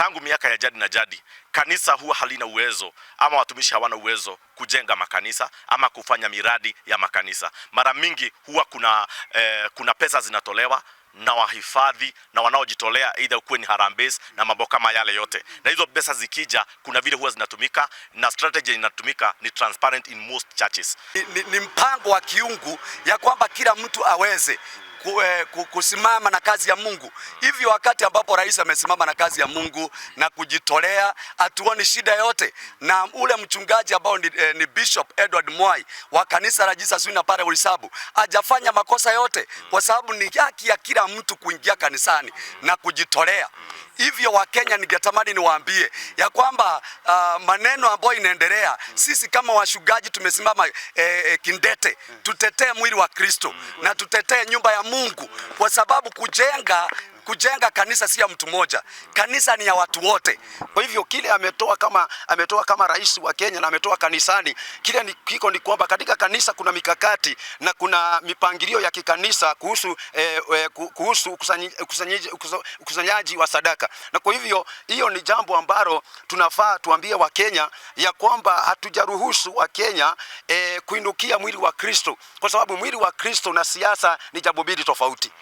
tangu miaka ya jadi na jadi, kanisa huwa halina uwezo ama watumishi hawana uwezo kujenga makanisa ama kufanya miradi ya makanisa. Mara mingi huwa kuna pesa zinatolewa na wahifadhi na wanaojitolea, either kuwe ni harambee na mambo kama yale yote, na hizo pesa zikija kuna vile huwa zinatumika, na strategy inatumika ni transparent in most churches. Ni mpango wa kiungu ya kwamba kila mtu aweze kusimama na kazi ya Mungu. Hivyo wakati ambapo rais amesimama na kazi ya Mungu na kujitolea, hatuoni shida yote. Na ule mchungaji ambao ni Bishop Edward Mwai wa kanisa la Jesus Winner pale Ulisabu hajafanya makosa yote, kwa sababu ni haki ya kila mtu kuingia kanisani na kujitolea. Hivyo Wakenya, ningetamani niwaambie ya kwamba maneno ambayo inaendelea, sisi kama washugaji tumesimama kindete, tutetee mwili wa Kristo na tutetee nyumba ya Mungu, kwa sababu kujenga kanisa si ya mtu mmoja, kanisa ni ya watu wote. Kwa hivyo kile ametoa kama rais wa Kenya na ametoa kanisani, kile kiko ni kwamba katika kanisa kuna mikakati na kuna mipangilio ya kikanisa kuhusu ukusanyaji wa sadaka. Na kwa hivyo hiyo ni jambo ambalo tunafaa tuambie Wakenya ya kwamba hatujaruhusu Wakenya kuinukia mwili wa Kristo, kwa sababu mwili wa Kristo na siasa ni jambo mbili tofauti.